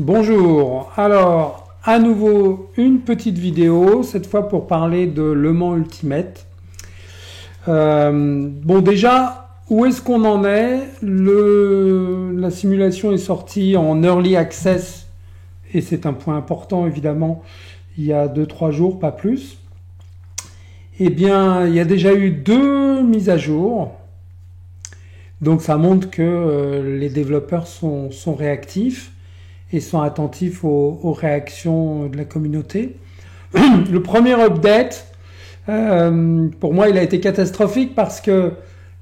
Bonjour, alors à nouveau une petite vidéo, cette fois pour parler de Le Mans Ultimate. Bon déjà, où est-ce qu'on en est? La simulation est sortie en Early Access, et c'est un point important évidemment, il y a 2-3 jours, pas plus. Eh bien, il y a déjà eu 2 mises à jour, donc ça montre que les développeurs sont réactifs et sont attentifs aux réactions de la communauté. Le premier update, pour moi, il a été catastrophique parce que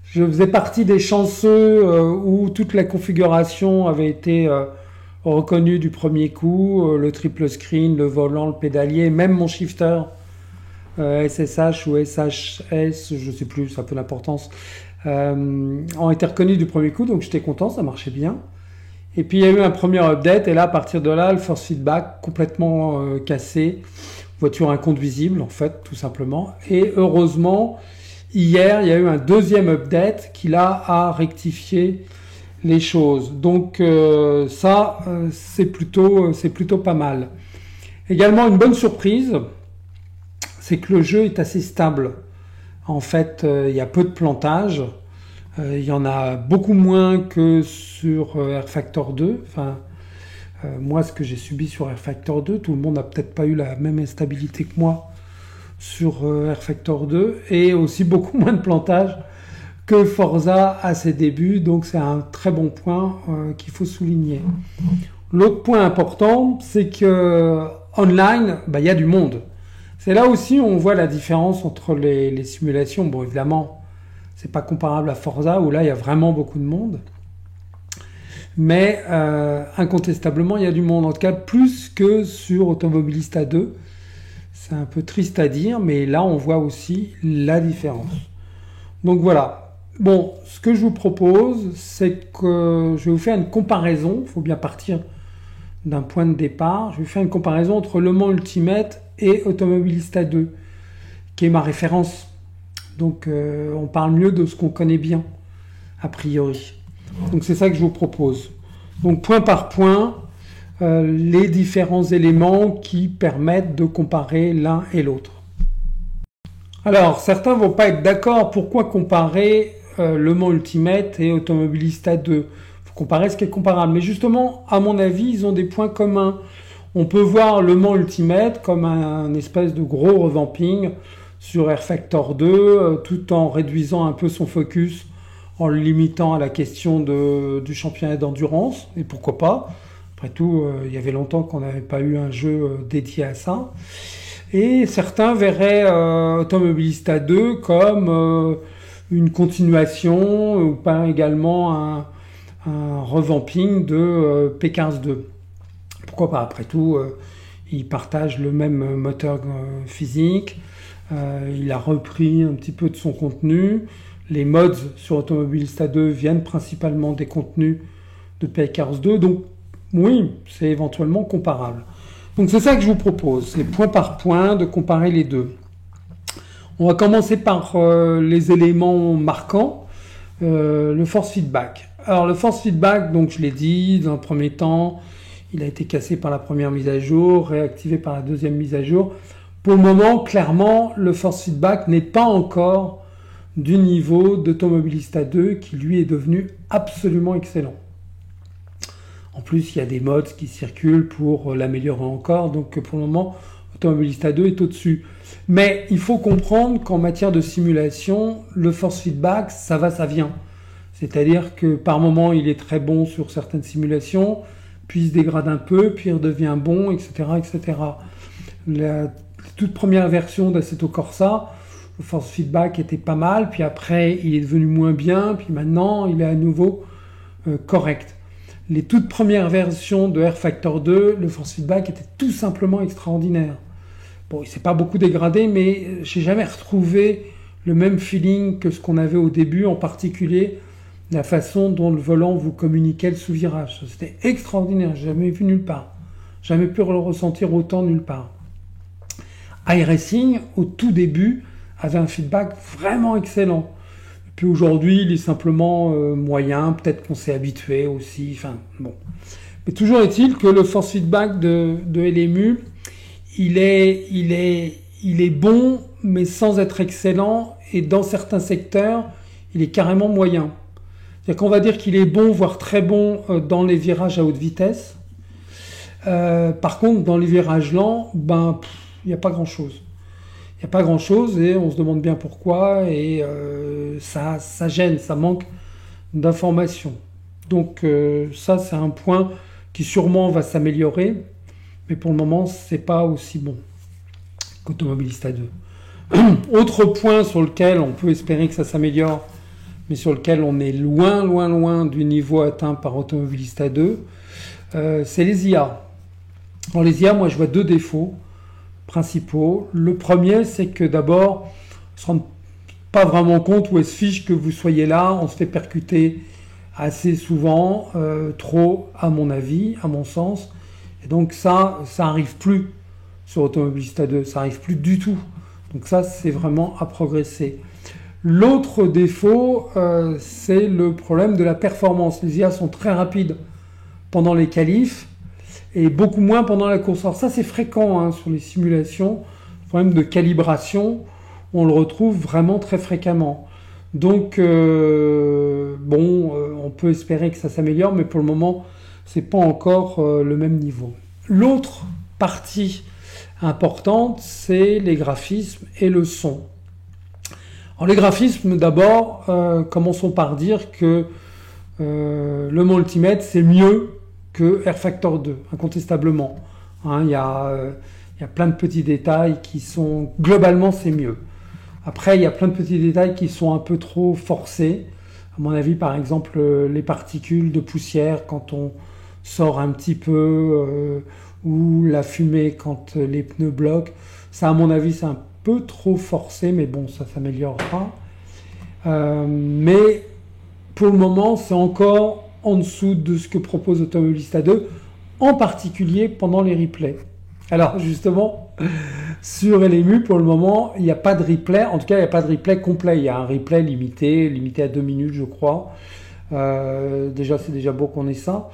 je faisais partie des chanceux où toute la configuration avait été reconnue du premier coup, le triple screen, le volant, le pédalier, même mon shifter SSH ou SHS, je ne sais plus, ça a peu d'importance, ont été reconnus du premier coup, donc j'étais content, ça marchait bien. Et puis il y a eu un premier update, et là à partir de là, le force feedback complètement cassé, voiture inconduisible en fait, tout simplement. Et heureusement, hier, il y a eu un deuxième update qui là a rectifié les choses. Donc c'est plutôt pas mal. Également une bonne surprise, c'est que le jeu est assez stable. En fait, il y a peu de plantage. Il y en a beaucoup moins que sur R-Factor 2. Enfin, moi, ce que j'ai subi sur R-Factor 2, tout le monde n'a peut-être pas eu la même instabilité que moi sur R-Factor 2. Et aussi beaucoup moins de plantage que Forza à ses débuts. Donc, c'est un très bon point qu'il faut souligner. L'autre point important, c'est que online, il y a du monde. C'est là aussi où on voit la différence entre les simulations. Bon, évidemment, c'est pas comparable à Forza où là il y a vraiment beaucoup de monde. Mais incontestablement il y a du monde, en tout cas plus que sur Automobilista 2. C'est un peu triste à dire, mais là on voit aussi la différence. Donc voilà. Bon, ce que je vous propose, c'est que je vais vous faire une comparaison. Il faut bien partir d'un point de départ. Je vais vous faire une comparaison entre Le Mans Ultimate et Automobilista 2, qui est ma référence. Donc on parle mieux de ce qu'on connaît bien, a priori. Donc c'est ça que je vous propose. Donc point par point, les différents éléments qui permettent de comparer l'un et l'autre. Alors certains vont pas être d'accord, pourquoi comparer Le Mans Ultimate et Automobilista 2? Il faut comparer ce qui est comparable. Mais justement, à mon avis, ils ont des points communs. On peut voir Le Mans Ultimate comme un espèce de gros revamping sur R-Factor 2, tout en réduisant un peu son focus, en le limitant à la question du championnat d'endurance, et pourquoi pas. Après tout, il y avait longtemps qu'on n'avait pas eu un jeu dédié à ça. Et certains verraient Automobilista 2 comme une continuation, ou pas également un revamping de P15 2. Pourquoi pas, après tout, ils partagent le même moteur physique. Il a repris un petit peu de son contenu. Les mods sur Automobilista 2 viennent principalement des contenus de P-Cars 2. Donc oui, c'est éventuellement comparable. Donc c'est ça que je vous propose, c'est point par point de comparer les deux. On va commencer par les éléments marquants. Le force feedback. Alors le force feedback, donc je l'ai dit, dans un premier temps, il a été cassé par la première mise à jour, réactivé par la deuxième mise à jour. Pour le moment, clairement, le force feedback n'est pas encore du niveau d'Automobilista 2 qui lui est devenu absolument excellent. En plus, il y a des mods qui circulent pour l'améliorer encore, donc pour le moment, Automobilista 2 est au-dessus. Mais il faut comprendre qu'en matière de simulation, le force feedback, ça va, ça vient. C'est-à-dire que par moment, il est très bon sur certaines simulations, puis il se dégrade un peu, puis il redevient bon, etc., etc. La toute première version d'Assetto Corsa, le force feedback était pas mal, puis après il est devenu moins bien, puis maintenant il est à nouveau correct. Les toutes premières versions de R-Factor 2, le force feedback était tout simplement extraordinaire. Bon, il s'est pas beaucoup dégradé, mais j'ai jamais retrouvé le même feeling que ce qu'on avait au début, en particulier la façon dont le volant vous communiquait le sous-virage. C'était extraordinaire, j'ai jamais vu nulle part. Jamais pu le ressentir autant nulle part. iRacing, au tout début, avait un feedback vraiment excellent. Et puis aujourd'hui, il est simplement moyen, peut-être qu'on s'est habitué aussi, enfin bon. Mais toujours est-il que le force feedback de LMU, il est bon, mais sans être excellent, et dans certains secteurs, il est carrément moyen. C'est-à-dire qu'on va dire qu'il est bon, voire très bon dans les virages à haute vitesse. Par contre, dans les virages lents, il n'y a pas grand-chose. Il n'y a pas grand-chose et on se demande bien pourquoi et ça gêne, ça manque d'informations. Donc ça, c'est un point qui sûrement va s'améliorer, mais pour le moment, c'est pas aussi bon qu'Automobilista 2. Autre point sur lequel on peut espérer que ça s'améliore, mais sur lequel on est loin, loin, loin du niveau atteint par Automobilista 2, c'est les IA. Dans les IA, moi, je vois deux défauts principaux. Le premier, c'est que d'abord, on ne se rend pas vraiment compte où est-ce fiche que vous soyez là. On se fait percuter assez souvent, trop à mon avis, à mon sens. Et donc ça arrive plus sur Automobilista 2, ça arrive plus du tout. Donc ça, c'est vraiment à progresser. L'autre défaut, c'est le problème de la performance. Les IA sont très rapides pendant les qualifs et beaucoup moins pendant la course. Alors ça, c'est fréquent sur les simulations. Le problème de calibration, on le retrouve vraiment très fréquemment. Donc, on peut espérer que ça s'améliore, mais pour le moment, c'est pas encore le même niveau. L'autre partie importante, c'est les graphismes et le son. Alors, les graphismes, d'abord, commençons par dire que Le Mans Ultimate, c'est mieux que Air Factor 2, incontestablement. Il y a plein de petits détails qui sont... Globalement, c'est mieux. Après, il y a plein de petits détails qui sont un peu trop forcés. À mon avis, par exemple, les particules de poussière quand on sort un petit peu, ou la fumée quand les pneus bloquent. Ça, à mon avis, c'est un peu trop forcé, mais bon, ça s'améliorera. Mais pour le moment, c'est encore en dessous de ce que propose Automobilista 2, en particulier pendant les replays. Alors justement, sur LMU, pour le moment, il n'y a pas de replay. En tout cas, il n'y a pas de replay complet. Il y a un replay limité à 2 minutes, je crois. Déjà, c'est déjà beau qu'on ait ça.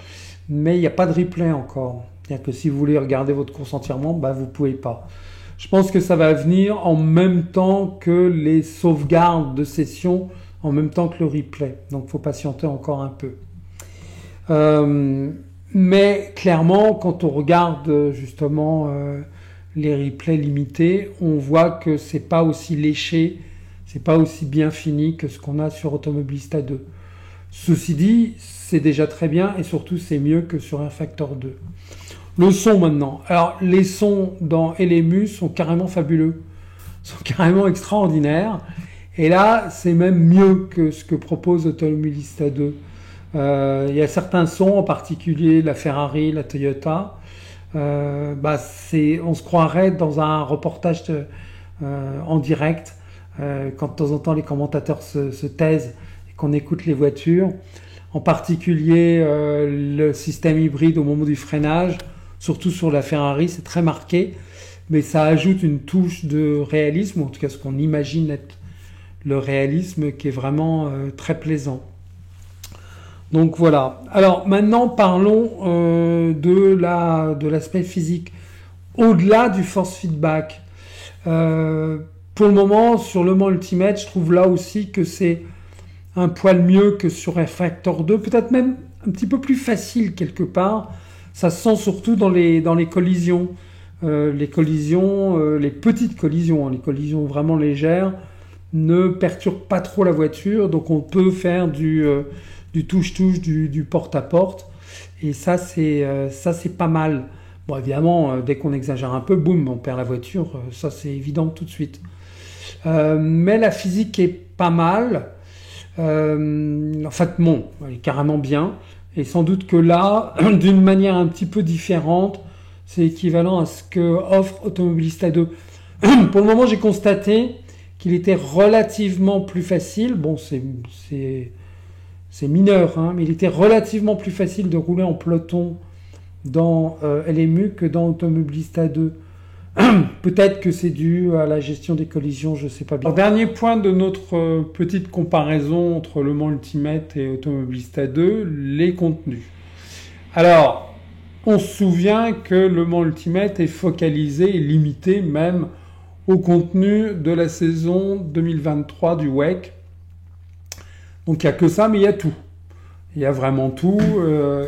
Mais il n'y a pas de replay encore. C'est-à-dire que si vous voulez regarder votre course entièrement, vous ne pouvez pas. Je pense que ça va venir en même temps que les sauvegardes de session, en même temps que le replay. Donc, il faut patienter encore un peu. Mais clairement, quand on regarde justement les replays limités, on voit que c'est pas aussi léché, c'est pas aussi bien fini que ce qu'on a sur Automobilista 2. Ceci dit, c'est déjà très bien et surtout c'est mieux que sur Air Factor 2. Le son maintenant. Alors les sons dans LMU sont carrément fabuleux, sont carrément extraordinaires. Et là, c'est même mieux que ce que propose Automobilista 2. Il y a certains sons, en particulier la Ferrari, la Toyota. On se croirait dans un reportage en direct, quand de temps en temps les commentateurs se taisent et qu'on écoute les voitures. En particulier le système hybride au moment du freinage, surtout sur la Ferrari, c'est très marqué, mais ça ajoute une touche de réalisme, en tout cas ce qu'on imagine être le réalisme, qui est vraiment très plaisant. Donc voilà. Alors maintenant parlons de l'aspect physique. Au-delà du force feedback, pour le moment sur Le Mans Ultimate, je trouve là aussi que c'est un poil mieux que sur Air Factor 2, peut-être même un petit peu plus facile quelque part. Ça se sent surtout dans les collisions. Les petites collisions, les collisions vraiment légères, ne perturbent pas trop la voiture, donc on peut faire du touche-touche, du porte-à-porte, et ça c'est pas mal. Bon, évidemment, dès qu'on exagère un peu, boum, on perd la voiture, ça c'est évident tout de suite. Mais la physique est pas mal, en fait, bon, elle est carrément bien, et sans doute que là, d'une manière un petit peu différente, c'est équivalent à ce que offre Automobilista 2. Pour le moment, j'ai constaté qu'il était relativement plus facile, bon, c'est mineur, mais il était relativement plus facile de rouler en peloton dans LMU que dans Automobilista 2. Peut-être que c'est dû à la gestion des collisions, je ne sais pas bien. Alors, dernier point de notre petite comparaison entre Le Mans Ultimate et Automobilista 2, les contenus. Alors, on se souvient que Le Mans Ultimate est focalisé et limité même au contenu de la saison 2023 du WEC. Donc il n'y a que ça, mais il y a tout. Il y a vraiment tout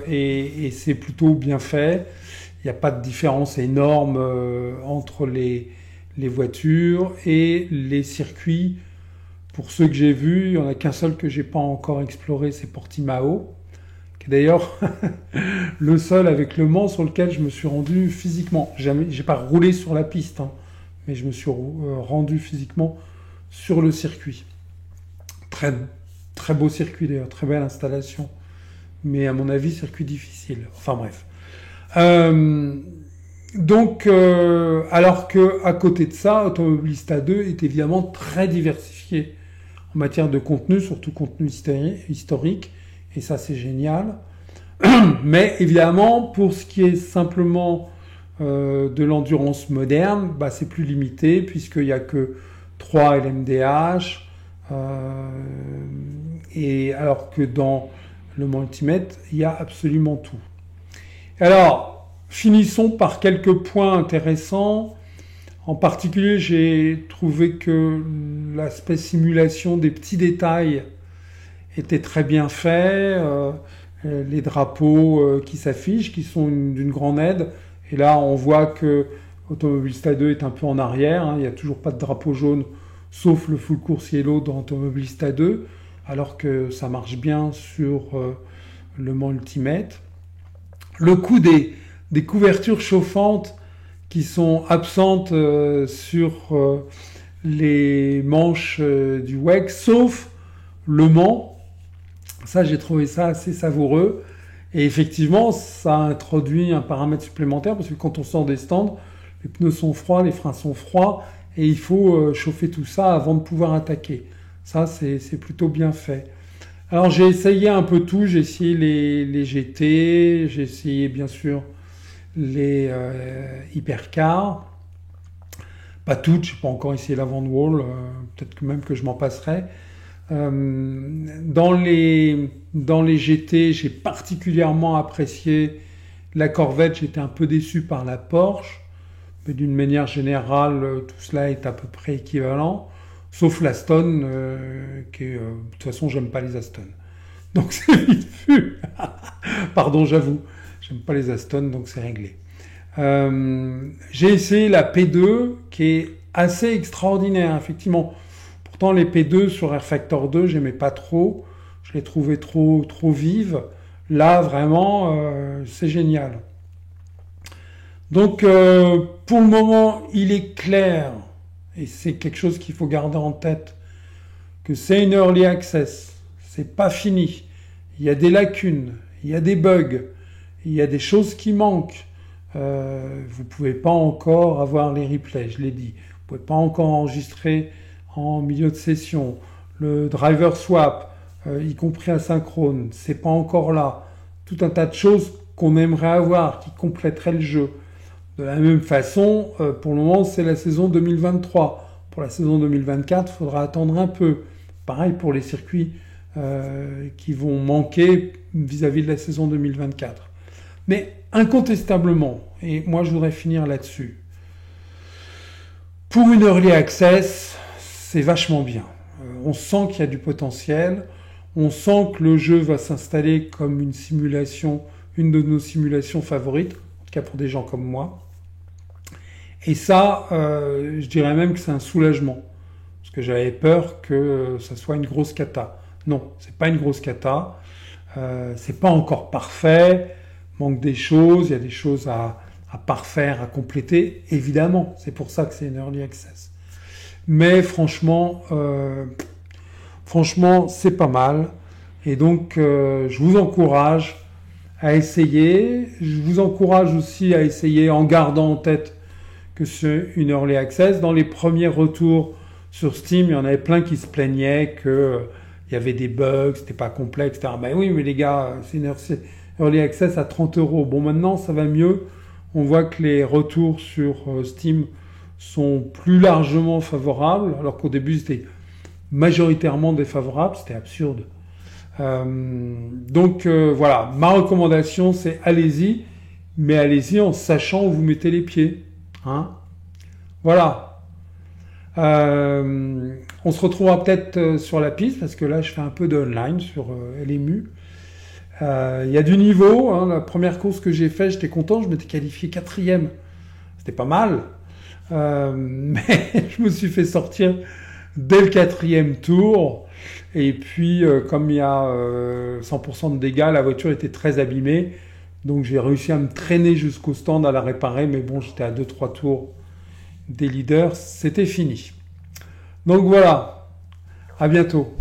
et c'est plutôt bien fait. Il n'y a pas de différence énorme entre les voitures et les circuits. Pour ceux que j'ai vus, il n'y en a qu'un seul que j'ai pas encore exploré, c'est Portimao, qui est d'ailleurs le seul avec Le Mans sur lequel je me suis rendu physiquement. J'ai pas roulé sur la piste, hein, mais je me suis rendu physiquement sur le circuit. Très, très beau circuit d'ailleurs, très belle installation. Mais à mon avis, circuit difficile. Enfin bref. Alors que à côté de ça, Automobilista 2 est évidemment très diversifié en matière de contenu, surtout contenu historique, et ça c'est génial. Mais évidemment, pour ce qui est simplement de l'endurance moderne, bah, c'est plus limité puisqu'il n'y a que 3 LMDH, et alors que dans Le Mans Ultimate, il y a absolument tout. Alors, finissons par quelques points intéressants. En particulier, j'ai trouvé que l'aspect simulation des petits détails était très bien fait. Les drapeaux qui s'affichent, qui sont d'une grande aide. Et là, on voit que Automobilista 2 est un peu en arrière. Hein. Il n'y a toujours pas de drapeau jaune, sauf le full course yellow dans Automobilista 2, alors que ça marche bien sur Le Mans Ultimate. Le coût des couvertures chauffantes qui sont absentes sur les manches du WEC, sauf Le Mans. Ça, j'ai trouvé ça assez savoureux. Et effectivement, ça introduit un paramètre supplémentaire parce que quand on sort des stands, les pneus sont froids, les freins sont froids et il faut chauffer tout ça avant de pouvoir attaquer. Ça, c'est plutôt bien fait. Alors, j'ai essayé un peu tout. J'ai essayé les GT, j'ai essayé bien sûr les hypercars. Pas toutes, je n'ai pas encore essayé la Van Wall, peut-être que même que je m'en passerai. Dans les GT, j'ai particulièrement apprécié la Corvette. J'étais un peu déçu par la Porsche, mais d'une manière générale, tout cela est à peu près équivalent, sauf l'Aston, qui est, de toute façon, j'aime pas les Aston. Donc c'est vite vu. Pardon, j'avoue, j'aime pas les Aston, donc c'est réglé. J'ai essayé la P2, qui est assez extraordinaire, effectivement. Pourtant, les P2 sur Air Factor 2, j'aimais pas trop. Je les trouvais trop vives. Là, vraiment, c'est génial. Donc, pour le moment, il est clair, et c'est quelque chose qu'il faut garder en tête, que c'est une early access. C'est pas fini. Il y a des lacunes, il y a des bugs, il y a des choses qui manquent. Vous pouvez pas encore avoir les replays, je l'ai dit. Vous pouvez pas encore enregistrer en milieu de session. Le driver swap, y compris asynchrone, c'est pas encore là. Tout un tas de choses qu'on aimerait avoir, qui compléteraient le jeu. De la même façon, pour le moment, c'est la saison 2023. Pour la saison 2024, il faudra attendre un peu. Pareil pour les circuits qui vont manquer vis-à-vis de la saison 2024. Mais incontestablement, et moi je voudrais finir là-dessus, pour une early access, c'est vachement bien. On sent qu'il y a du potentiel, on sent que le jeu va s'installer comme une simulation, une de nos simulations favorites, en tout cas pour des gens comme moi. Et ça, je dirais même que c'est un soulagement, parce que j'avais peur que ça soit une grosse cata. Non, c'est pas une grosse cata, c'est pas encore parfait, manque des choses, il y a des choses à parfaire, à compléter, évidemment, c'est pour ça que c'est une early access. Mais franchement, c'est pas mal, et donc je vous encourage à essayer, je vous encourage aussi à essayer en gardant en tête que c'est une early access. Dans les premiers retours sur Steam, il y en avait plein qui se plaignaient que il y avait des bugs, c'était pas complet, etc. Ben oui, mais les gars, c'est une early access à 30 €. Bon, maintenant, ça va mieux. On voit que les retours sur Steam sont plus largement favorables, alors qu'au début, c'était majoritairement défavorable. C'était absurde. Donc, voilà. Ma recommandation, c'est allez-y. mais allez-y en sachant où vous mettez les pieds. Hein. Voilà. On se retrouvera peut-être sur la piste, parce que là, je fais un peu de online sur LMU. Il y a du niveau. Hein. La première course que j'ai faite, j'étais content, je m'étais qualifié 4e. C'était pas mal. Mais je me suis fait sortir dès le 4e tour. Et puis, comme il y a 100% de dégâts, la voiture était très abîmée. Donc, j'ai réussi à me traîner jusqu'au stand à la réparer. Mais bon, j'étais à 2-3 tours des leaders. C'était fini. Donc voilà. À bientôt.